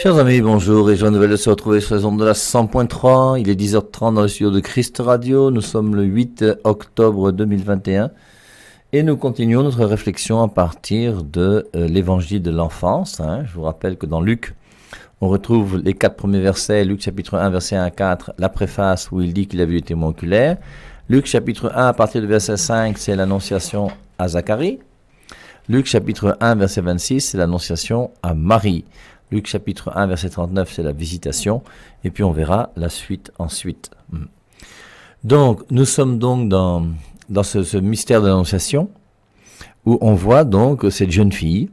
Chers amis, bonjour et joie nouvelle de se retrouver sur les ondes de la 100.3. Il est 10h30 dans le studio de Christ Radio. Nous sommes le 8 octobre 2021 et nous continuons notre réflexion à partir de l'évangile de l'enfance. Je vous rappelle que dans Luc, on retrouve les 4 premiers versets. Luc chapitre 1, verset 1 à 4, la préface où il dit qu'il a vu les témoins oculaires. Luc chapitre 1, à partir du verset 5, c'est l'annonciation à Zacharie. Luc chapitre 1, verset 26, c'est l'annonciation à Marie. Luc chapitre 1, verset 39, c'est la visitation. Et puis on verra la suite ensuite. Donc, nous sommes donc dans ce mystère de l'annonciation où on voit donc cette jeune fille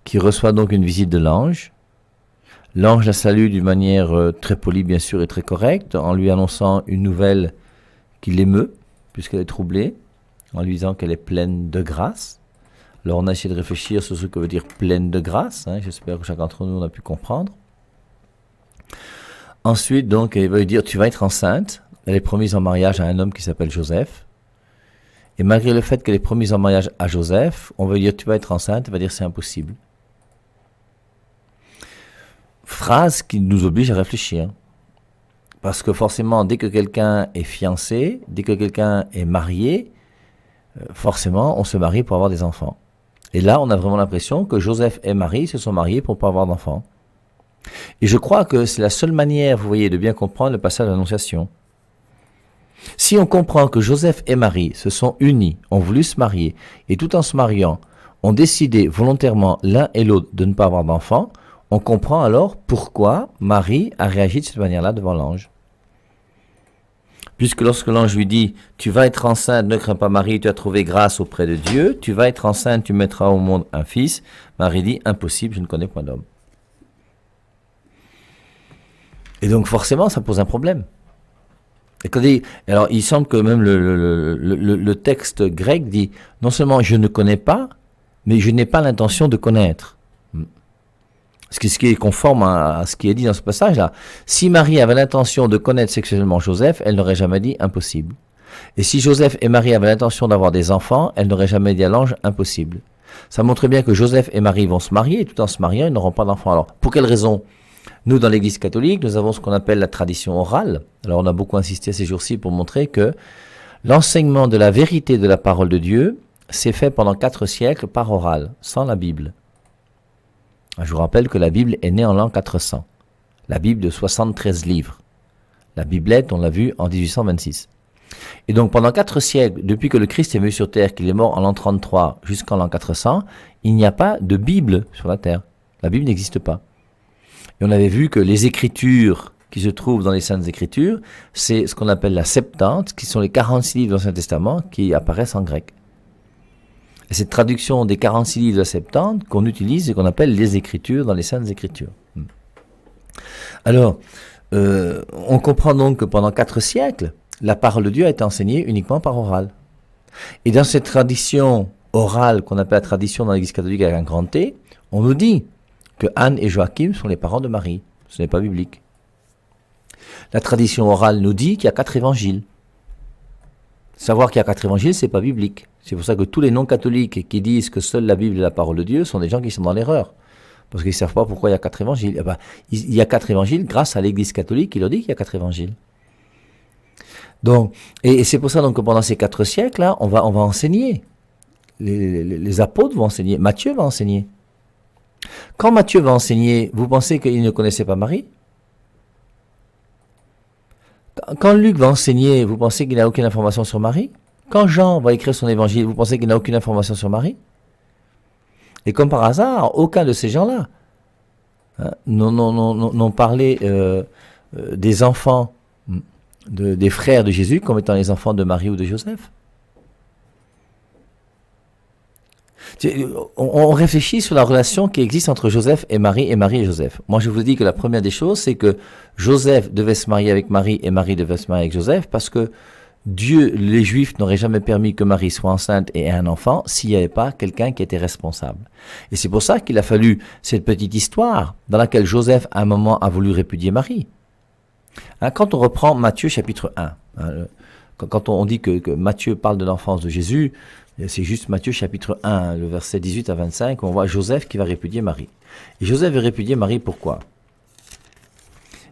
qui reçoit donc une visite de l'ange. L'ange la salue d'une manière très polie, bien sûr, et très correcte, en lui annonçant une nouvelle qui l'émeut, puisqu'elle est troublée, en lui disant qu'elle est pleine de grâce. Alors on a essayé de réfléchir sur ce que veut dire pleine de grâce. J'espère que chacun d'entre nous a pu comprendre. Ensuite, donc, elle va lui dire, tu vas être enceinte. Elle est promise en mariage à un homme qui s'appelle Joseph. Et malgré le fait qu'elle est promise en mariage à Joseph, on va lui dire, tu vas être enceinte. Elle va dire, c'est impossible. Phrase qui nous oblige à réfléchir. Parce que forcément, dès que quelqu'un est fiancé, dès que quelqu'un est marié, forcément, on se marie pour avoir des enfants. Et là, on a vraiment l'impression que Joseph et Marie se sont mariés pour ne pas avoir d'enfants. Et je crois que c'est la seule manière, vous voyez, de bien comprendre le passage de l'Annonciation. Si on comprend que Joseph et Marie se sont unis, ont voulu se marier, et tout en se mariant, ont décidé volontairement l'un et l'autre de ne pas avoir d'enfants, on comprend alors pourquoi Marie a réagi de cette manière-là devant l'ange. Puisque lorsque l'ange lui dit « Tu vas être enceinte, ne crains pas Marie, tu as trouvé grâce auprès de Dieu. Tu vas être enceinte, tu mettras au monde un fils. » Marie dit « Impossible, je ne connais point d'homme. » Et donc forcément, ça pose un problème. Alors il semble que même le texte grec dit « Non seulement je ne connais pas, mais je n'ai pas l'intention de connaître. » Ce qui est conforme à ce qui est dit dans ce passage-là. Si Marie avait l'intention de connaître sexuellement Joseph, elle n'aurait jamais dit impossible. Et si Joseph et Marie avaient l'intention d'avoir des enfants, elle n'aurait jamais dit à l'ange impossible. Ça montre bien que Joseph et Marie vont se marier, et tout en se mariant, ils n'auront pas d'enfants. Alors, pour quelle raison ? Nous, dans l'Église catholique, nous avons ce qu'on appelle la tradition orale. Alors, on a beaucoup insisté ces jours-ci pour montrer que l'enseignement de la vérité de la parole de Dieu s'est fait pendant 4 siècles par oral, sans la Bible. Je vous rappelle que la Bible est née en l'an 400. La Bible de 73 livres. La Biblette, on l'a vue en 1826. Et donc pendant 4 siècles, depuis que le Christ est venu sur terre, qu'il est mort en l'an 33 jusqu'en l'an 400, il n'y a pas de Bible sur la terre. La Bible n'existe pas. Et on avait vu que les écritures qui se trouvent dans les Saintes Écritures, c'est ce qu'on appelle la Septante, qui sont les 46 livres de l'Ancien Testament qui apparaissent en grec. Et cette traduction des 46 livres de la Septante qu'on utilise et qu'on appelle les Écritures dans les Saintes Écritures. Alors, on comprend donc que pendant 4 siècles, la parole de Dieu a été enseignée uniquement par oral. Et dans cette tradition orale qu'on appelle la tradition dans l'Église catholique avec un grand T, on nous dit que Anne et Joachim sont les parents de Marie. Ce n'est pas biblique. La tradition orale nous dit qu'il y a 4 évangiles. Savoir qu'il y a 4 évangiles, c'est pas biblique. C'est pour ça que tous les non-catholiques qui disent que seule la Bible est la parole de Dieu sont des gens qui sont dans l'erreur. Parce qu'ils ne savent pas pourquoi il y a 4 évangiles. Il y a 4 évangiles grâce à l'Église catholique qui leur dit qu'il y a 4 évangiles. Donc, et c'est pour ça donc, que pendant ces 4 siècles-là, on va enseigner. Les apôtres vont enseigner. Matthieu va enseigner. Quand Matthieu va enseigner, vous pensez qu'il ne connaissait pas Marie ? Quand Luc va enseigner, vous pensez qu'il n'a aucune information sur Marie ? Quand Jean va écrire son évangile, vous pensez qu'il n'a aucune information sur Marie ? Et comme par hasard, aucun de ces gens-là n'ont parlé des enfants, des frères de Jésus comme étant les enfants de Marie ou de Joseph. On réfléchit sur la relation qui existe entre Joseph et Marie et Joseph. Moi, je vous dis que la première des choses, c'est que Joseph devait se marier avec Marie et Marie devait se marier avec Joseph parce que Dieu, les Juifs n'auraient jamais permis que Marie soit enceinte et ait un enfant s'il n'y avait pas quelqu'un qui était responsable. Et c'est pour ça qu'il a fallu cette petite histoire dans laquelle Joseph, à un moment, a voulu répudier Marie. Quand on reprend Matthieu chapitre 1, quand on dit que Matthieu parle de l'enfance de Jésus, c'est juste Matthieu chapitre 1, le verset 18 à 25, on voit Joseph qui va répudier Marie. Et Joseph va répudier Marie, pourquoi?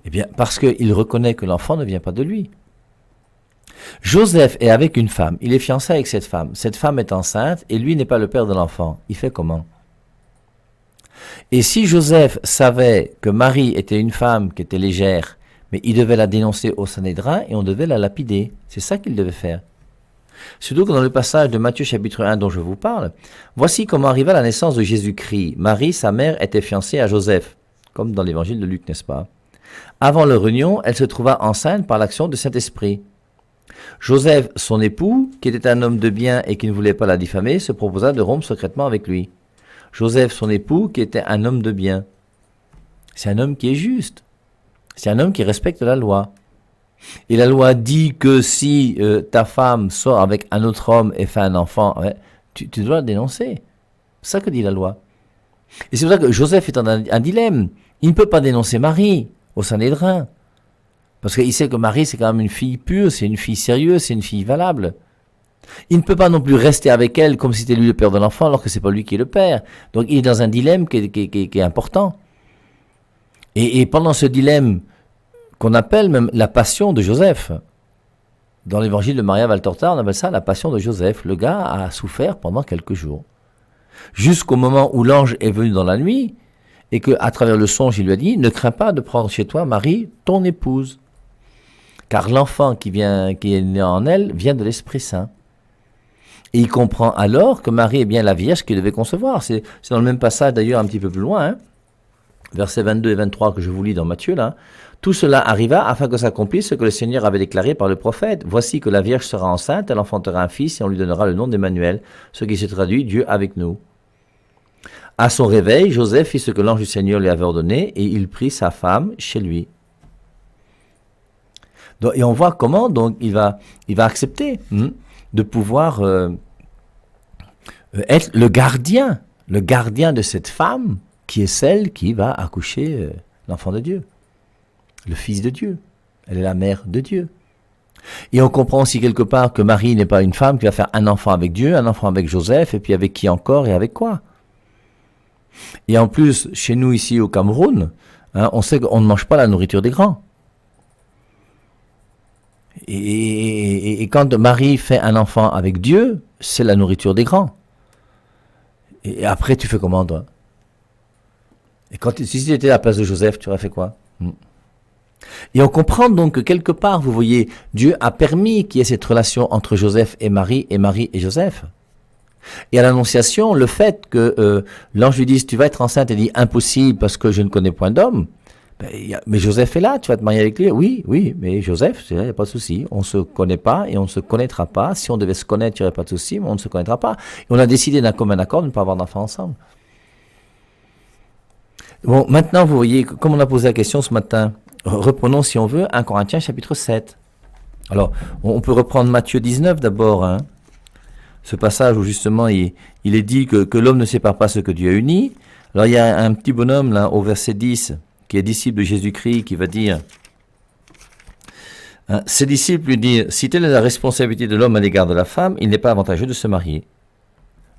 Eh bien, parce qu'il reconnaît que l'enfant ne vient pas de lui. Joseph est avec une femme, il est fiancé avec cette femme est enceinte et lui n'est pas le père de l'enfant. Il fait comment? Et si Joseph savait que Marie était une femme qui était légère, mais il devait la dénoncer au Sanhédrin et on devait la lapider. C'est ça qu'il devait faire. Surtout que dans le passage de Matthieu chapitre 1 dont je vous parle, voici comment arriva la naissance de Jésus-Christ. Marie, sa mère, était fiancée à Joseph, comme dans l'évangile de Luc, n'est-ce pas? Avant leur union, elle se trouva enceinte par l'action du Saint-Esprit. Joseph, son époux, qui était un homme de bien et qui ne voulait pas la diffamer, se proposa de rompre secrètement avec lui. Joseph, son époux, qui était un homme de bien. C'est un homme qui est juste. C'est un homme qui respecte la loi. Et la loi dit que si ta femme sort avec un autre homme et fait un enfant, ouais, tu dois la dénoncer. C'est ça que dit la loi. Et c'est pour ça que Joseph est dans un dilemme. Il ne peut pas dénoncer Marie au Sanhédrin. Parce qu'il sait que Marie, c'est quand même une fille pure, c'est une fille sérieuse, c'est une fille valable. Il ne peut pas non plus rester avec elle comme si c'était lui le père de l'enfant, alors que c'est pas lui qui est le père. Donc il est dans un dilemme qui est important. Et pendant ce dilemme, qu'on appelle même la passion de Joseph, dans l'évangile de Maria Valtorta, on appelle ça la passion de Joseph. Le gars a souffert pendant quelques jours. Jusqu'au moment où l'ange est venu dans la nuit, et qu'à travers le songe, il lui a dit, ne crains pas de prendre chez toi Marie, ton épouse. Car l'enfant qui est né en elle vient de l'Esprit Saint. Et il comprend alors que Marie est bien la Vierge qu'il devait concevoir. C'est dans le même passage d'ailleurs un petit peu plus loin, hein, versets 22 et 23 que je vous lis dans Matthieu, là. Tout cela arriva afin que s'accomplisse ce que le Seigneur avait déclaré par le prophète. Voici que la Vierge sera enceinte, elle enfantera un fils et on lui donnera le nom d'Emmanuel, ce qui se traduit Dieu avec nous. À son réveil, Joseph fit ce que l'ange du Seigneur lui avait ordonné et il prit sa femme chez lui. Donc, et on voit comment donc il va accepter de pouvoir être le gardien de cette femme qui est celle qui va accoucher l'enfant de Dieu, le Fils de Dieu. Elle est la mère de Dieu. Et on comprend aussi quelque part que Marie n'est pas une femme qui va faire un enfant avec Dieu, un enfant avec Joseph, et puis avec qui encore et avec quoi. Et en plus, chez nous ici au Cameroun, hein, on sait qu'on ne mange pas la nourriture des grands. Et quand Marie fait un enfant avec Dieu, c'est la nourriture des grands. Et après, tu fais comment, toi? Et si tu étais à la place de Joseph, tu aurais fait quoi? Et on comprend donc que quelque part, vous voyez, Dieu a permis qu'il y ait cette relation entre Joseph et Marie et Joseph. Et à l'Annonciation, le fait que l'ange lui dise « tu vas être enceinte » et dit « impossible parce que je ne connais point d'homme », mais Joseph est là, tu vas te marier avec lui. Oui, mais Joseph, il n'y a pas de souci. On ne se connaît pas et on ne se connaîtra pas. Si on devait se connaître, il n'y aurait pas de souci, mais on ne se connaîtra pas. Et on a décidé d'un commun accord de ne pas avoir d'enfants ensemble. Bon, maintenant, vous voyez, comme on a posé la question ce matin, reprenons, si on veut, 1 Corinthiens chapitre 7. Alors, on peut reprendre Matthieu 19 d'abord, hein. Ce passage où justement il est dit que l'homme ne sépare pas ce que Dieu a uni. Alors, il y a un petit bonhomme là au verset 10 qui est disciple de Jésus-Christ qui va dire, hein, ses disciples lui disent, si telle est la responsabilité de l'homme à l'égard de la femme, il n'est pas avantageux de se marier.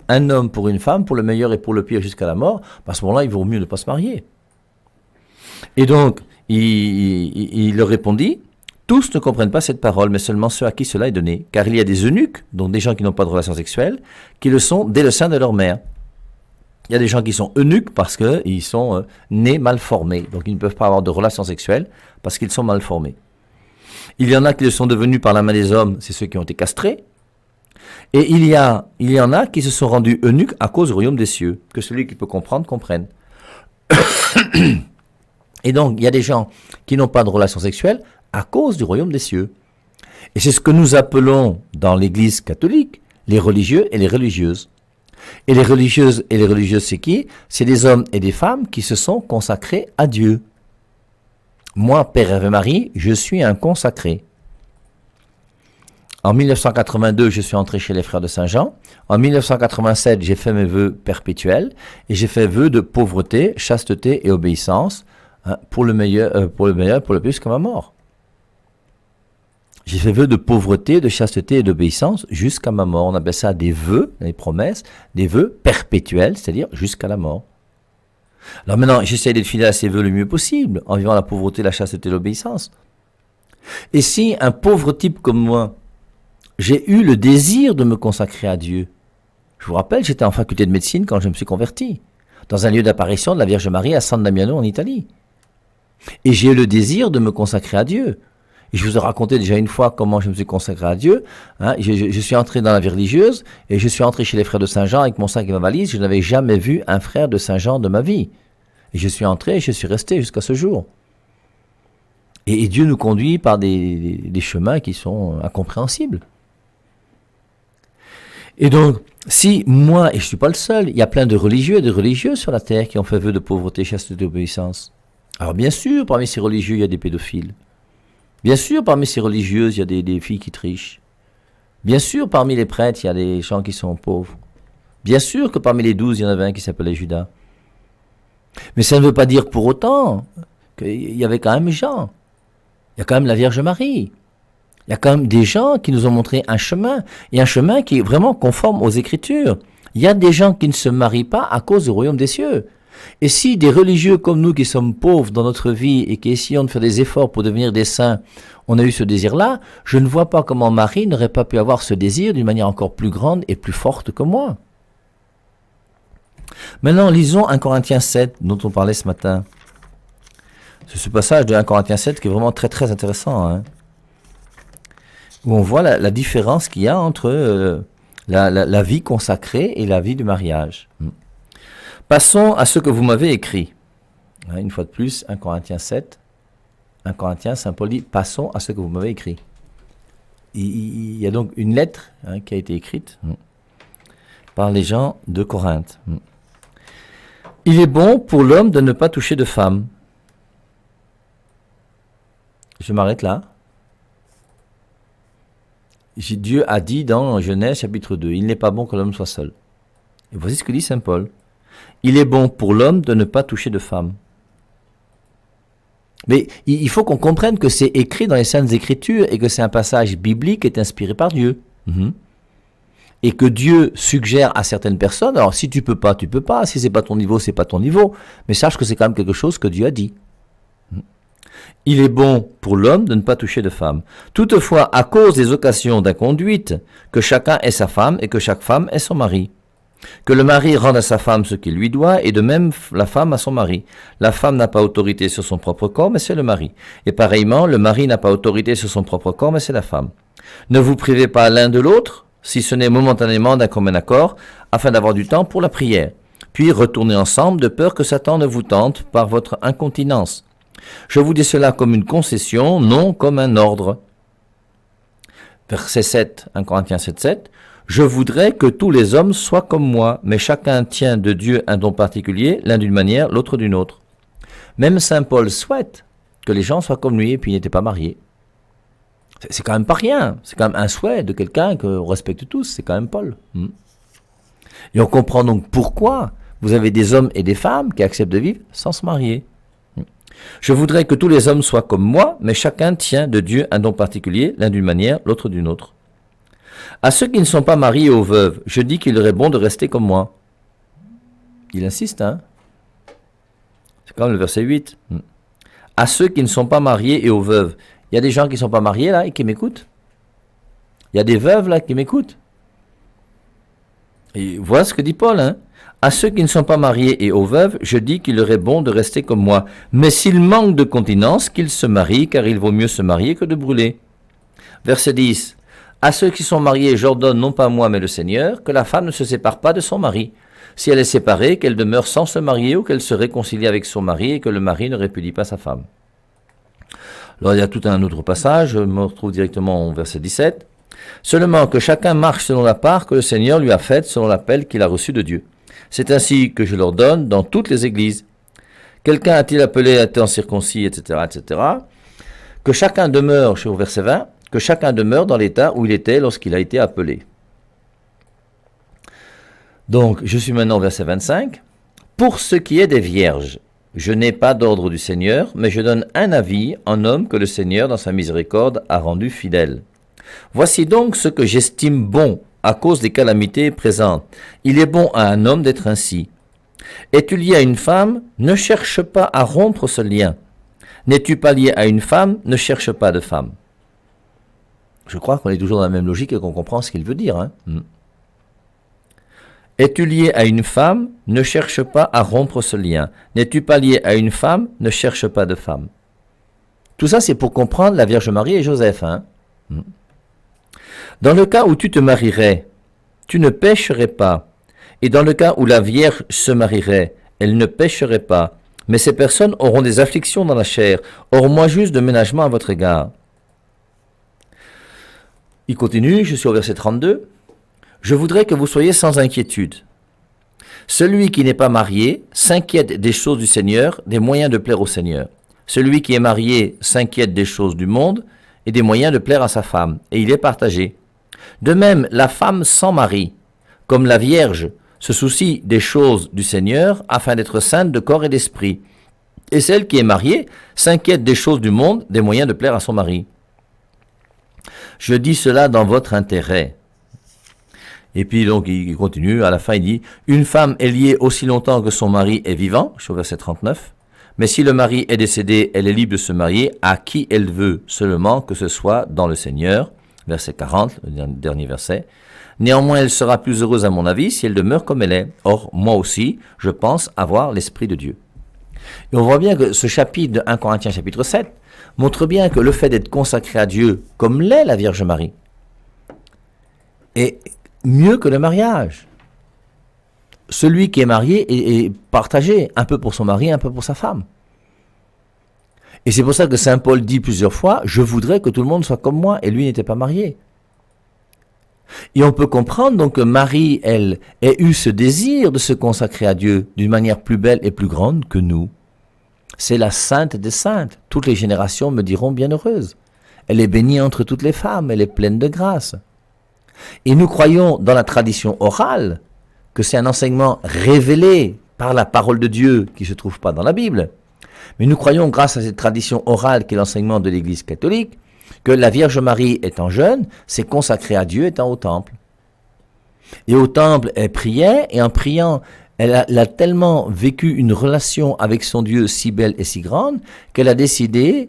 Un homme pour une femme, pour le meilleur et pour le pire jusqu'à la mort, à ce moment-là, il vaut mieux ne pas se marier. Et donc, il leur répondit, tous ne comprennent pas cette parole, mais seulement ceux à qui cela est donné. Car il y a des eunuques, donc des gens qui n'ont pas de relations sexuelles, qui le sont dès le sein de leur mère. Il y a des gens qui sont eunuques parce qu'ils sont nés mal formés. Donc ils ne peuvent pas avoir de relations sexuelles parce qu'ils sont mal formés. Il y en a qui le sont devenus par la main des hommes, c'est ceux qui ont été castrés. Et il y en a qui se sont rendus eunuques à cause du royaume des cieux. Que celui qui peut comprendre, comprenne. Et donc, il y a des gens qui n'ont pas de relations sexuelles à cause du royaume des cieux. Et c'est ce que nous appelons dans l'Église catholique les religieux et les religieuses. Et les religieuses, c'est qui? C'est des hommes et des femmes qui se sont consacrés à Dieu. Moi, Père Hervé Marie, je suis un consacré. En 1982, je suis entré chez les Frères de Saint-Jean. En 1987, j'ai fait mes vœux perpétuels et j'ai fait vœux de pauvreté, chasteté et obéissance, hein, pour le meilleur, pour le pire jusqu'à ma mort. J'ai fait vœu de pauvreté, de chasteté et d'obéissance jusqu'à ma mort. On appelle ça des vœux, des promesses, des vœux perpétuels, c'est-à-dire jusqu'à la mort. Alors maintenant, j'essaie d'être fidèle à ces vœux le mieux possible, en vivant la pauvreté, la chasteté et l'obéissance. Et si un pauvre type comme moi, j'ai eu le désir de me consacrer à Dieu, je vous rappelle, j'étais en faculté de médecine quand je me suis converti, dans un lieu d'apparition de la Vierge Marie à San Damiano en Italie. Et j'ai eu le désir de me consacrer à Dieu. Et je vous ai raconté déjà une fois comment je me suis consacré à Dieu. Hein. Je suis entré dans la vie religieuse et je suis entré chez les frères de Saint-Jean avec mon sac et ma valise. Je n'avais jamais vu un frère de Saint-Jean de ma vie. Et je suis entré et je suis resté jusqu'à ce jour. Et Dieu nous conduit par des chemins qui sont incompréhensibles. Et donc, si moi, et je ne suis pas le seul, il y a plein de religieux et de religieuses sur la terre qui ont fait vœu de pauvreté, chasteté et obéissance. Alors bien sûr, parmi ces religieux, il y a des pédophiles. Bien sûr, parmi ces religieuses, il y a des filles qui trichent. Bien sûr, parmi les prêtres, il y a des gens qui sont pauvres. Bien sûr que parmi les 12, il y en avait un qui s'appelait Judas. Mais ça ne veut pas dire pour autant qu'il y avait quand même Jean. Il y a quand même la Vierge Marie. Il y a quand même des gens qui nous ont montré un chemin, et un chemin qui est vraiment conforme aux Écritures. Il y a des gens qui ne se marient pas à cause du royaume des cieux. Et si des religieux comme nous qui sommes pauvres dans notre vie et qui essayons de faire des efforts pour devenir des saints, on a eu ce désir-là, je ne vois pas comment Marie n'aurait pas pu avoir ce désir d'une manière encore plus grande et plus forte que moi. Maintenant, lisons 1 Corinthiens 7, dont on parlait ce matin. C'est ce passage de 1 Corinthiens 7 qui est vraiment très très intéressant, hein, où on voit la différence qu'il y a entre la vie consacrée et la vie du mariage. Passons à ce que vous m'avez écrit. Une fois de plus, 1 Corinthiens 7, 1 Corinthiens, Saint Paul dit, passons à ce que vous m'avez écrit. Il y a donc une lettre qui a été écrite par les gens de Corinthe. Il est bon pour l'homme de ne pas toucher de femme. Je m'arrête là. Dieu a dit dans Genèse chapitre 2, il n'est pas bon que l'homme soit seul. Et voici ce que dit Saint Paul. Il est bon pour l'homme de ne pas toucher de femme. Mais il faut qu'on comprenne que c'est écrit dans les Saintes Écritures et que c'est un passage biblique qui est inspiré par Dieu. Et que Dieu suggère à certaines personnes, alors si tu peux pas, tu peux pas, si c'est pas ton niveau, c'est pas ton niveau, mais sache que c'est quand même quelque chose que Dieu a dit. Il est bon pour l'homme de ne pas toucher de femme. Toutefois, à cause des occasions d'inconduite, que chacun ait sa femme et que chaque femme ait son mari. Que le mari rende à sa femme ce qu'il lui doit, et de même la femme à son mari. La femme n'a pas autorité sur son propre corps, mais c'est le mari. Et pareillement, le mari n'a pas autorité sur son propre corps, mais c'est la femme. Ne vous privez pas l'un de l'autre, si ce n'est momentanément d'un commun accord, afin d'avoir du temps pour la prière. Puis retournez ensemble, de peur que Satan ne vous tente par votre incontinence. Je vous dis cela comme une concession, non comme un ordre. Verset 7, 1 Corinthiens 7, 7. Je voudrais que tous les hommes soient comme moi, mais chacun tient de Dieu un don particulier, l'un d'une manière, l'autre d'une autre. Même Saint Paul souhaite que les gens soient comme lui, et puis il n'était pas marié. C'est quand même pas rien, c'est quand même un souhait de quelqu'un qu'on respecte tous, c'est quand même Paul. Et on comprend donc pourquoi vous avez des hommes et des femmes qui acceptent de vivre sans se marier. Je voudrais que tous les hommes soient comme moi, mais chacun tient de Dieu un don particulier, l'un d'une manière, l'autre d'une autre. À ceux qui ne sont pas mariés aux veuves, je dis qu'il aurait bon de rester comme moi. Il insiste, hein. C'est comme le verset 8. À ceux qui ne sont pas mariés et aux veuves. Il y a des gens qui ne sont pas mariés là et qui m'écoutent. Il y a des veuves là qui m'écoutent. Et voilà ce que dit Paul, hein. À ceux qui ne sont pas mariés et aux veuves, je dis qu'il aurait bon de rester comme moi. Mais s'ils manquent de continence, qu'ils se marient, car il vaut mieux se marier que de brûler. Verset 10. À ceux qui sont mariés, j'ordonne non pas moi mais le Seigneur, que la femme ne se sépare pas de son mari. Si elle est séparée, qu'elle demeure sans se marier ou qu'elle se réconcilie avec son mari et que le mari ne répudie pas sa femme. Alors il y a tout un autre passage, je me retrouve directement au verset 17. Seulement que chacun marche selon la part que le Seigneur lui a faite, selon l'appel qu'il a reçu de Dieu. C'est ainsi que je l'ordonne dans toutes les églises. Quelqu'un a-t-il appelé à être circoncis, etc., etc. Que chacun demeure, je suis au verset 20, que chacun demeure dans l'état où il était lorsqu'il a été appelé. Donc, je suis maintenant au verset 25. Pour ce qui est des vierges, je n'ai pas d'ordre du Seigneur, mais je donne un avis en homme que le Seigneur, dans sa miséricorde, a rendu fidèle. Voici donc ce que j'estime bon à cause des calamités présentes. Il est bon à un homme d'être ainsi. Es-tu lié à une femme? Ne cherche pas à rompre ce lien. N'es-tu pas lié à une femme? Ne cherche pas de femme. Je crois qu'on est toujours dans la même logique et qu'on comprend ce qu'il veut dire. Hein. Es-tu lié à une femme? Ne cherche pas à rompre ce lien. N'es-tu pas lié à une femme? Ne cherche pas de femme. Tout ça, c'est pour comprendre la Vierge Marie et Joseph. Hein. Dans le cas où tu te marierais, tu ne pécherais pas. Et dans le cas où la Vierge se marierait, elle ne pécherait pas. Mais ces personnes auront des afflictions dans la chair. Or, moi juge de ménagement à votre égard. Il continue, je suis au verset 32. Je voudrais que vous soyez sans inquiétude. Celui qui n'est pas marié s'inquiète des choses du Seigneur, des moyens de plaire au Seigneur. Celui qui est marié s'inquiète des choses du monde et des moyens de plaire à sa femme, et il est partagé. De même, la femme sans mari, comme la Vierge, se soucie des choses du Seigneur afin d'être sainte de corps et d'esprit. Et celle qui est mariée s'inquiète des choses du monde, des moyens de plaire à son mari. Je dis cela dans votre intérêt. Et puis donc il continue, à la fin il dit, une femme est liée aussi longtemps que son mari est vivant, je suis au verset 39, mais si le mari est décédé, elle est libre de se marier à qui elle veut, seulement que ce soit dans le Seigneur, verset 40, le dernier verset. Néanmoins, elle sera plus heureuse à mon avis si elle demeure comme elle est. Or, moi aussi, je pense avoir l'Esprit de Dieu. Et on voit bien que ce chapitre de 1 Corinthiens chapitre 7 montre bien que le fait d'être consacré à Dieu, comme l'est la Vierge Marie, est mieux que le mariage. Celui qui est marié est partagé, un peu pour son mari, un peu pour sa femme. Et c'est pour ça que Saint Paul dit plusieurs fois, je voudrais que tout le monde soit comme moi, et lui n'était pas marié. Et on peut comprendre donc que Marie, elle, ait eu ce désir de se consacrer à Dieu d'une manière plus belle et plus grande que nous. C'est la sainte des saintes. Toutes les générations me diront bienheureuse. Elle est bénie entre toutes les femmes, elle est pleine de grâce. Et nous croyons dans la tradition orale que c'est un enseignement révélé par la parole de Dieu qui ne se trouve pas dans la Bible. Mais nous croyons, grâce à cette tradition orale qui est l'enseignement de l'Église catholique, que la Vierge Marie étant jeune, s'est consacrée à Dieu étant au temple. Et au temple, elle priait, et en priant, elle a tellement vécu une relation avec son Dieu si belle et si grande, qu'elle a décidé,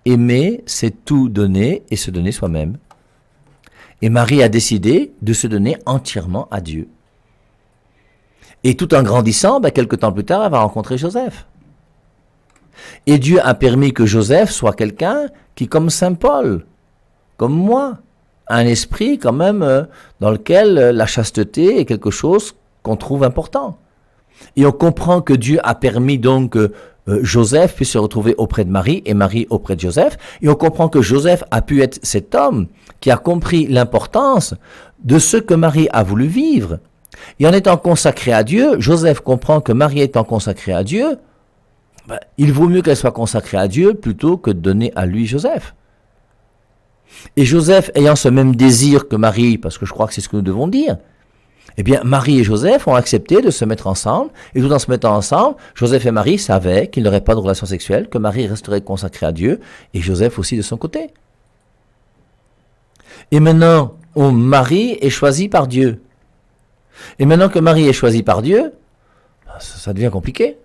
aimer, c'est tout donner et se donner soi-même. Et Marie a décidé de se donner entièrement à Dieu. Et tout en grandissant, quelque temps plus tard, elle va rencontrer Joseph. Et Dieu a permis que Joseph soit quelqu'un qui, comme Saint Paul, comme moi, a un esprit quand même dans lequel la chasteté est quelque chose qu'on trouve important. Et on comprend que Dieu a permis donc que Joseph puisse se retrouver auprès de Marie et Marie auprès de Joseph. Et on comprend que Joseph a pu être cet homme qui a compris l'importance de ce que Marie a voulu vivre. Et en étant consacré à Dieu, Joseph comprend que Marie étant consacrée à Dieu, il vaut mieux qu'elle soit consacrée à Dieu plutôt que de donner à lui Joseph. Et Joseph ayant ce même désir que Marie, parce que je crois que c'est ce que nous devons dire, eh bien Marie et Joseph ont accepté de se mettre ensemble, et tout en se mettant ensemble, Joseph et Marie savaient qu'ils n'auraient pas de relation sexuelle, que Marie resterait consacrée à Dieu, et Joseph aussi de son côté. Et maintenant, Marie est choisie par Dieu. Et maintenant que Marie est choisie par Dieu, ça devient compliqué.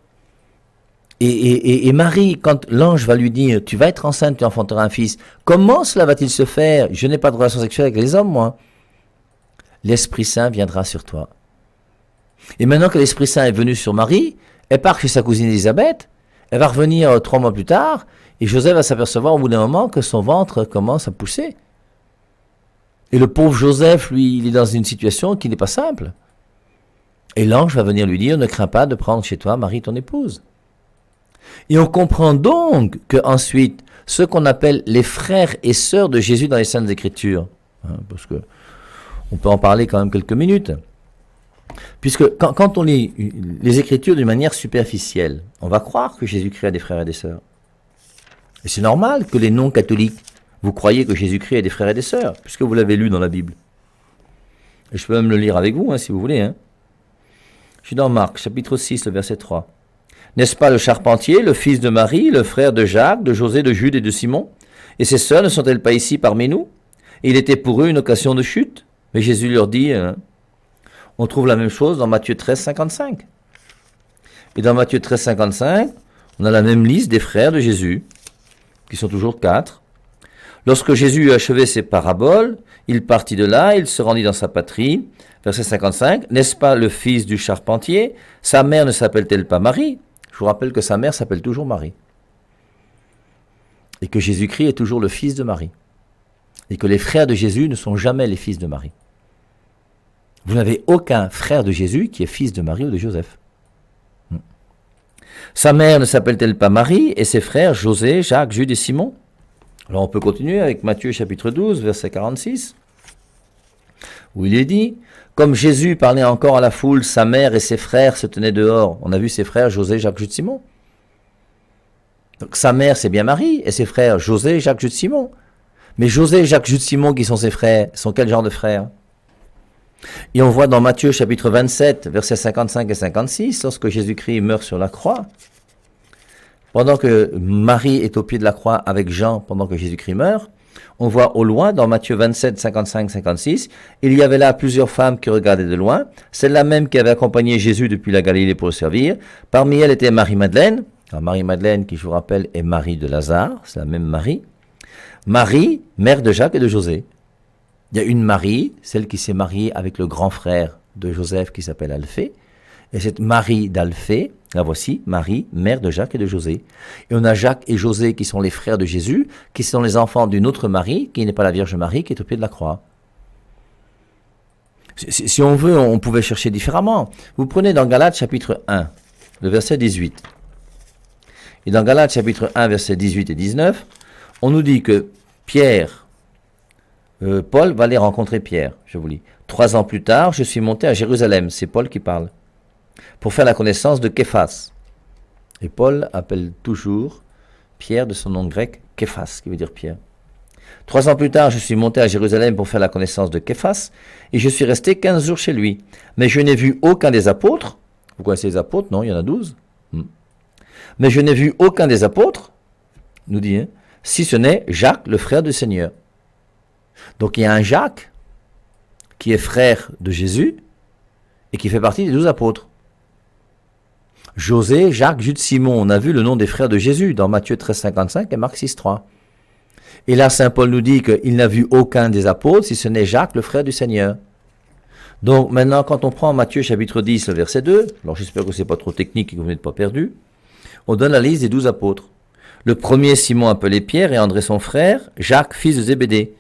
Et Marie, quand l'ange va lui dire « Tu vas être enceinte, tu enfanteras un fils », comment cela va-t-il se faire? Je n'ai pas de relation sexuelle avec les hommes, moi. L'Esprit Saint viendra sur toi. Et maintenant que l'Esprit Saint est venu sur Marie, elle part chez sa cousine Élisabeth, elle va revenir 3 mois plus tard, et Joseph va s'apercevoir au bout d'un moment que son ventre commence à pousser. Et le pauvre Joseph, lui, il est dans une situation qui n'est pas simple. Et l'ange va venir lui dire « Ne crains pas de prendre chez toi Marie, ton épouse ». Et on comprend donc que ensuite, ce qu'on appelle les frères et sœurs de Jésus dans les Saintes Écritures, parce que on peut en parler quand même quelques minutes, puisque quand on lit les Écritures d'une manière superficielle, on va croire que Jésus-Christ a des frères et des sœurs. Et c'est normal que les non-catholiques, vous croyez que Jésus-Christ a des frères et des sœurs, puisque vous l'avez lu dans la Bible. Et je peux même le lire avec vous, si vous voulez. Je suis dans Marc, chapitre 6, le verset 3. N'est-ce pas le charpentier, le fils de Marie, le frère de Jacques, de José, de Jude et de Simon? Et ses sœurs ne sont-elles pas ici parmi nous? Et il était pour eux une occasion de chute. Mais Jésus leur dit, on trouve la même chose dans Matthieu 13, 55. Et dans Matthieu 13, 55, on a la même liste des frères de Jésus, qui sont toujours 4. Lorsque Jésus eut achevé ses paraboles, il partit de là, il se rendit dans sa patrie. Verset 55, n'est-ce pas le fils du charpentier? Sa mère ne s'appelle-t-elle pas Marie? Je vous rappelle que sa mère s'appelle toujours Marie. Et que Jésus-Christ est toujours le fils de Marie. Et que les frères de Jésus ne sont jamais les fils de Marie. Vous n'avez aucun frère de Jésus qui est fils de Marie ou de Joseph. Sa mère ne s'appelle-t-elle pas Marie et ses frères José, Jacques, Jude et Simon? Alors on peut continuer avec Matthieu chapitre 12, verset 46, où il est dit, comme Jésus parlait encore à la foule, sa mère et ses frères se tenaient dehors. On a vu ses frères José, Jacques, Jude, Simon. Donc sa mère c'est bien Marie et ses frères José, Jacques, Jude, Simon. Mais José, Jacques, Jude, Simon qui sont ses frères, sont quel genre de frères? Et on voit dans Matthieu chapitre 27, versets 55 et 56, lorsque Jésus-Christ meurt sur la croix, pendant que Marie est au pied de la croix avec Jean, pendant que Jésus-Christ meurt, on voit au loin, dans Matthieu 27, 55, 56, il y avait là plusieurs femmes qui regardaient de loin, celle-là même qui avait accompagné Jésus depuis la Galilée pour le servir. Parmi elles était Marie-Madeleine. Alors Marie-Madeleine, qui je vous rappelle, est Marie de Lazare, c'est la même Marie. Marie, mère de Jacques et de José. Il y a une Marie, celle qui s'est mariée avec le grand frère de Joseph qui s'appelle Alphée. Et cette Marie d'Alphée, la voici, Marie, mère de Jacques et de José. Et on a Jacques et José qui sont les frères de Jésus, qui sont les enfants d'une autre Marie, qui n'est pas la Vierge Marie, qui est au pied de la croix. Si on veut, on pouvait chercher différemment. Vous prenez dans Galates chapitre 1, le verset 18. Et dans Galates chapitre 1, verset 18 et 19, on nous dit que Paul va aller rencontrer Pierre, je vous lis. 3 ans plus tard, je suis monté à Jérusalem, c'est Paul qui parle, pour faire la connaissance de Képhas. Et Paul appelle toujours Pierre de son nom grec Képhas, qui veut dire Pierre. 3 ans plus tard, je suis monté à Jérusalem pour faire la connaissance de Képhas, et je suis resté 15 jours chez lui. Mais je n'ai vu aucun des apôtres. Vous connaissez les apôtres? Non, il y en a 12. Mais je n'ai vu aucun des apôtres, nous dit, si ce n'est Jacques, le frère du Seigneur. Donc il y a un Jacques qui est frère de Jésus et qui fait partie des 12 apôtres. José, Jacques, Jude, Simon, on a vu le nom des frères de Jésus dans Matthieu 13, 55 et Marc 6, 3. Et là, saint Paul nous dit qu'il n'a vu aucun des apôtres si ce n'est Jacques, le frère du Seigneur. Donc maintenant, quand on prend Matthieu chapitre 10, le verset 2, alors j'espère que ce n'est pas trop technique et que vous n'êtes pas perdu, on donne la liste des 12 apôtres. Le premier, Simon appelé Pierre, et André son frère, Jacques, fils de Zébédée.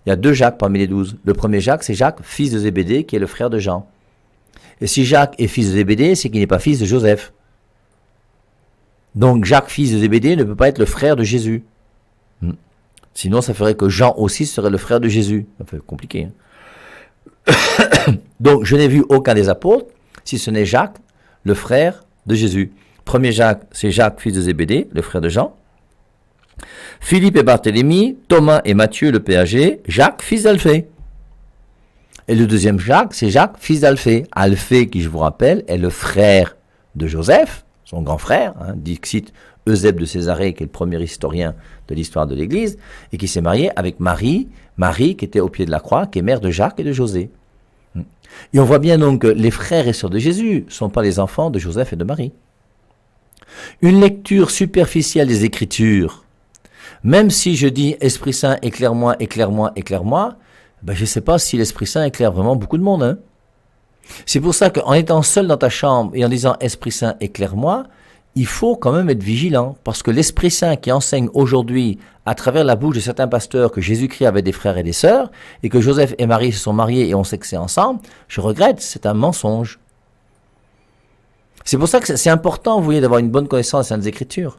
Il y a 2 Jacques parmi les 12. Le premier Jacques, c'est Jacques, fils de Zébédée, qui est le frère de Jean. Et si Jacques est fils de Zébédée, c'est qu'il n'est pas fils de Joseph. Donc Jacques, fils de Zébédée, ne peut pas être le frère de Jésus. Sinon, ça ferait que Jean aussi serait le frère de Jésus. Ça fait compliqué. Donc, je n'ai vu aucun des apôtres, si ce n'est Jacques, le frère de Jésus. Premier Jacques, c'est Jacques, fils de Zébédée, le frère de Jean. Philippe et Barthélemy, Thomas et Matthieu, le péager, Jacques, fils d'Alphée. Et le deuxième Jacques, c'est Jacques, fils d'Alphée. Alphée, qui je vous rappelle, est le frère de Joseph, son grand frère, dixit Eusèbe de Césarée, qui est le premier historien de l'histoire de l'Église, et qui s'est marié avec Marie, qui était au pied de la croix, qui est mère de Jacques et de José. Et on voit bien donc que les frères et sœurs de Jésus ne sont pas les enfants de Joseph et de Marie. Une lecture superficielle des Écritures, même si je dis « Esprit Saint, éclaire-moi, éclaire-moi, éclaire-moi », je ne sais pas si l'Esprit Saint éclaire vraiment beaucoup de monde. C'est pour ça qu'en étant seul dans ta chambre et en disant « Esprit Saint, éclaire-moi », il faut quand même être vigilant, parce que l'Esprit Saint qui enseigne aujourd'hui à travers la bouche de certains pasteurs que Jésus-Christ avait des frères et des sœurs, et que Joseph et Marie se sont mariés et on sait que c'est ensemble, je regrette, c'est un mensonge. C'est pour ça que c'est important, vous voyez, d'avoir une bonne connaissance des Saintes Écritures,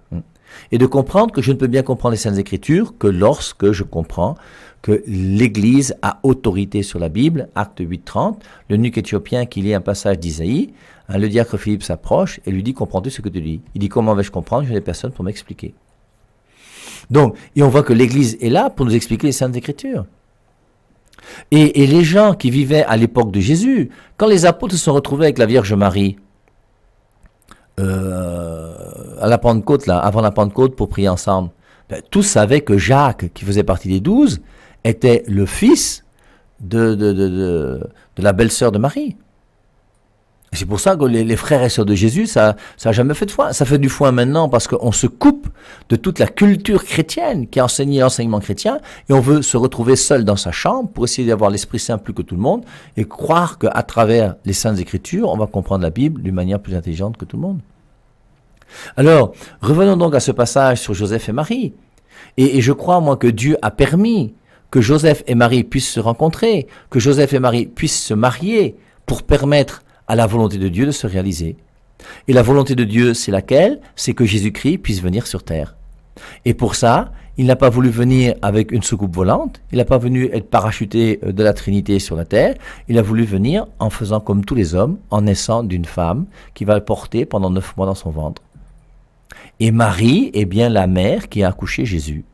et de comprendre que je ne peux bien comprendre les Saintes Écritures que lorsque je comprends que l'Église a autorité sur la Bible, acte 8.30, l'eunuque éthiopien qui lit un passage d'Isaïe, le diacre Philippe s'approche et lui dit « Comprends-tu ce que tu lis ?» Il dit « Comment vais-je comprendre? Je n'ai personne pour m'expliquer. » Donc, et on voit que l'Église est là pour nous expliquer les Saintes Écritures. Et les gens qui vivaient à l'époque de Jésus, quand les apôtres se sont retrouvés avec la Vierge Marie, à la Pentecôte, là, avant la Pentecôte, pour prier ensemble, tous savaient que Jacques, qui faisait partie des 12, était le fils de la belle-sœur de Marie. Et c'est pour ça que les frères et sœurs de Jésus, ça n'a jamais fait de foin. Ça fait du foin maintenant parce qu'on se coupe de toute la culture chrétienne qui a enseigné l'enseignement chrétien et on veut se retrouver seul dans sa chambre pour essayer d'avoir l'Esprit Saint plus que tout le monde et croire qu'à travers les Saintes Écritures, on va comprendre la Bible d'une manière plus intelligente que tout le monde. Alors, revenons donc à ce passage sur Joseph et Marie. Et je crois, moi, que Dieu a permis que Joseph et Marie puissent se rencontrer, que Joseph et Marie puissent se marier pour permettre à la volonté de Dieu de se réaliser. Et la volonté de Dieu, c'est laquelle? C'est que Jésus-Christ puisse venir sur terre. Et pour ça, il n'a pas voulu venir avec une soucoupe volante, il n'a pas voulu être parachuté de la Trinité sur la terre, il a voulu venir en faisant comme tous les hommes, en naissant d'une femme qui va le porter pendant 9 mois dans son ventre. Et Marie est bien la mère qui a accouché Jésus.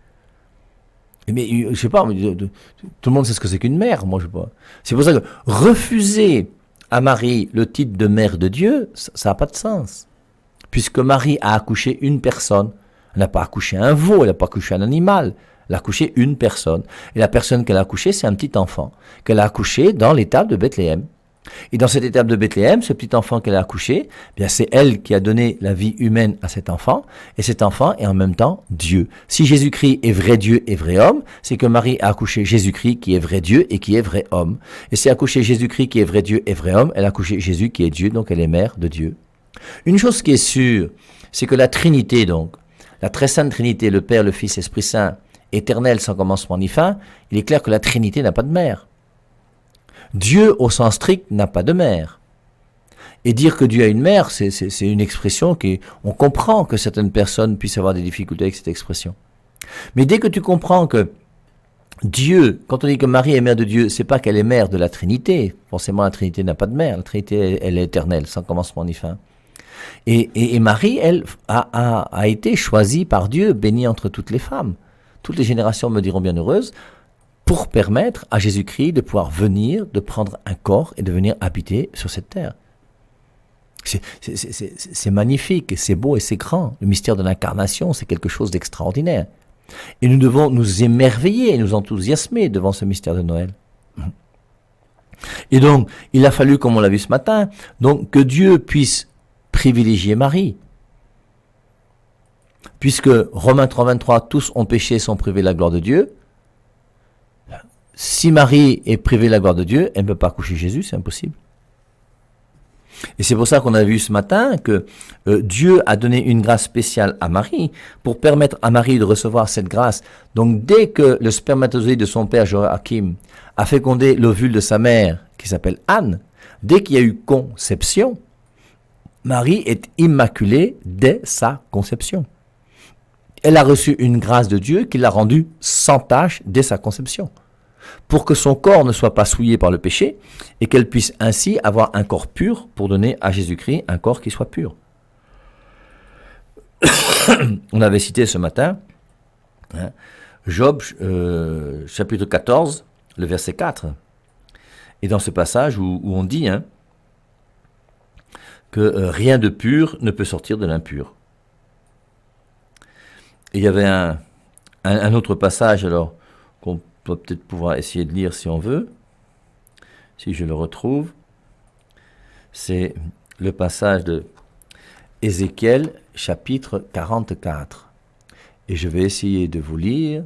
Mais je sais pas, tout le monde sait ce que c'est qu'une mère, moi je sais pas. C'est pour ça que refuser à Marie le titre de mère de Dieu, ça n'a pas de sens. Puisque Marie a accouché une personne. Elle n'a pas accouché un veau, elle n'a pas accouché un animal. Elle a accouché une personne. Et la personne qu'elle a accouchée, c'est un petit enfant. Qu'elle a accouché dans l'étable de Bethléem. Et dans cette étape de Bethléem, ce petit enfant qu'elle a accouché, bien c'est elle qui a donné la vie humaine à cet enfant, et cet enfant est en même temps Dieu. Si Jésus-Christ est vrai Dieu et vrai homme, c'est que Marie a accouché Jésus-Christ qui est vrai Dieu et qui est vrai homme. Et si elle a accouché Jésus-Christ qui est vrai Dieu et vrai homme, elle a accouché Jésus qui est Dieu, donc elle est mère de Dieu. Une chose qui est sûre, c'est que la Trinité, donc, la très sainte Trinité, le Père, le Fils, l'Esprit Saint, éternel sans commencement ni fin, il est clair que la Trinité n'a pas de mère. Dieu, au sens strict, n'a pas de mère. Et dire que Dieu a une mère, c'est une expression on comprend que certaines personnes puissent avoir des difficultés avec cette expression. Mais dès que tu comprends que Dieu, quand on dit que Marie est mère de Dieu, c'est pas qu'elle est mère de la Trinité. Forcément, la Trinité n'a pas de mère. La Trinité, elle est éternelle, sans commencement ni fin. Et Marie, elle, a été choisie par Dieu, bénie entre toutes les femmes. Toutes les générations me diront bien heureuses, pour permettre à Jésus-Christ de pouvoir venir, de prendre un corps et de venir habiter sur cette terre. C'est magnifique, c'est beau et c'est grand. Le mystère de l'incarnation, c'est quelque chose d'extraordinaire. Et nous devons nous émerveiller et nous enthousiasmer devant ce mystère de Noël. Et donc, il a fallu, comme on l'a vu ce matin, donc que Dieu puisse privilégier Marie. Puisque Romains 3,23, tous ont péché et sont privés de la gloire de Dieu. Si Marie est privée de la gloire de Dieu, elle ne peut pas accoucher Jésus, c'est impossible. Et c'est pour ça qu'on a vu ce matin que Dieu a donné une grâce spéciale à Marie pour permettre à Marie de recevoir cette grâce. Donc dès que le spermatozoïde de son père Joachim a fécondé l'ovule de sa mère, qui s'appelle Anne, dès qu'il y a eu conception, Marie est immaculée dès sa conception. Elle a reçu une grâce de Dieu qui l'a rendue sans tache dès sa conception, pour que son corps ne soit pas souillé par le péché et qu'elle puisse ainsi avoir un corps pur pour donner à Jésus-Christ un corps qui soit pur. On avait cité ce matin Job chapitre 14, le verset 4. Et dans ce passage où on dit que rien de pur ne peut sortir de l'impur. Et il y avait un autre passage alors qu'on peut peut-être pouvoir essayer de lire si on veut, si je le retrouve. C'est le passage de Ézéchiel, chapitre 44. Et je vais essayer de vous lire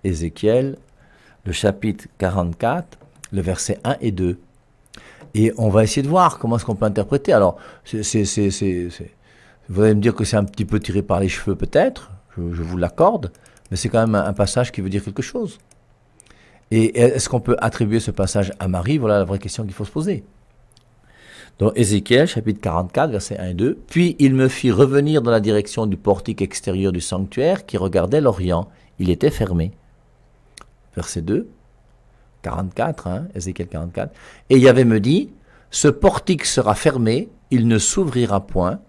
Ézéchiel, le chapitre 44, le verset 1 et 2. Et on va essayer de voir comment est-ce qu'on peut interpréter. Alors, vous allez me dire que c'est un petit peu tiré par les cheveux peut-être, je vous l'accorde, mais c'est quand même un passage qui veut dire quelque chose. Et est-ce qu'on peut attribuer ce passage à Marie? Voilà la vraie question qu'il faut se poser. Dans Ézéchiel, chapitre 44, versets 1 et 2. « Puis il me fit revenir dans la direction du portique extérieur du sanctuaire qui regardait l'Orient. Il était fermé. » Verset 2, 44, Ézéchiel 44. « Et Yahvé me dit, ce portique sera fermé, il ne s'ouvrira point,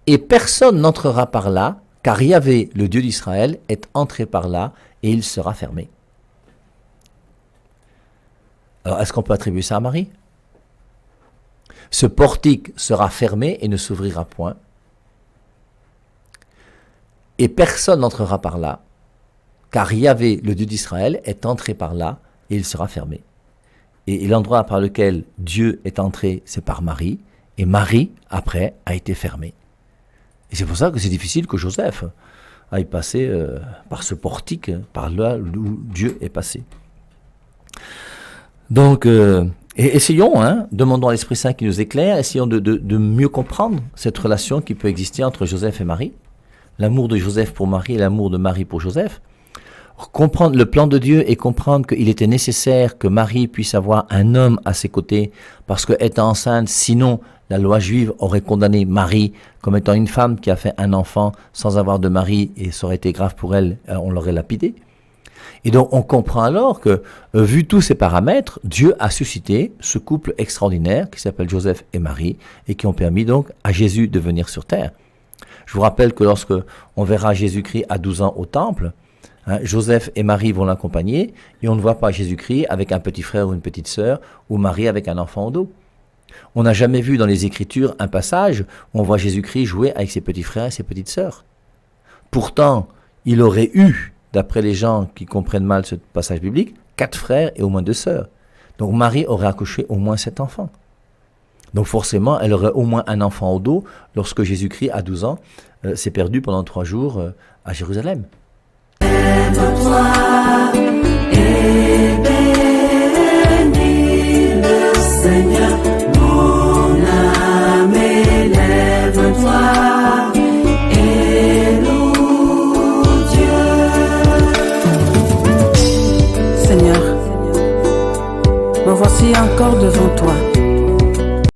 et personne n'entrera par là, car Yahvé, le Dieu d'Israël, est entré par là, et il sera fermé. » Alors, est-ce qu'on peut attribuer ça à Marie? Ce portique sera fermé et ne s'ouvrira point. et personne n'entrera par là, car Yahvé, le Dieu d'Israël, est entré par là, et il sera fermé. Et l'endroit par lequel Dieu est entré, c'est par Marie, et Marie, après, a été fermée. Et c'est pour ça que c'est difficile que Joseph aille passer par ce portique, par là où Dieu est passé. Donc, essayons, demandons à l'Esprit Saint qui nous éclaire, essayons de mieux comprendre cette relation qui peut exister entre Joseph et Marie, l'amour de Joseph pour Marie et l'amour de Marie pour Joseph, comprendre le plan de Dieu et comprendre qu'il était nécessaire que Marie puisse avoir un homme à ses côtés, parce que étant enceinte, sinon la loi juive aurait condamné Marie comme étant une femme qui a fait un enfant sans avoir de mari, et ça aurait été grave pour elle, on l'aurait lapidée. Et donc on comprend alors que, vu tous ces paramètres, Dieu a suscité ce couple extraordinaire qui s'appelle Joseph et Marie, et qui ont permis donc à Jésus de venir sur terre. Je vous rappelle que lorsque on verra Jésus-Christ à 12 ans au temple, Joseph et Marie vont l'accompagner, et on ne voit pas Jésus-Christ avec un petit frère ou une petite sœur, ou Marie avec un enfant au dos. On n'a jamais vu dans les Écritures un passage où on voit Jésus-Christ jouer avec ses petits frères et ses petites sœurs. Pourtant, il aurait eu, d'après les gens qui comprennent mal ce passage biblique, 4 frères et au moins 2 sœurs. Donc Marie aurait accouché au moins 7 enfants. Donc forcément, elle aurait au moins un enfant au dos lorsque Jésus-Christ, à 12 ans, s'est perdu pendant 3 jours à Jérusalem. Lève-toi et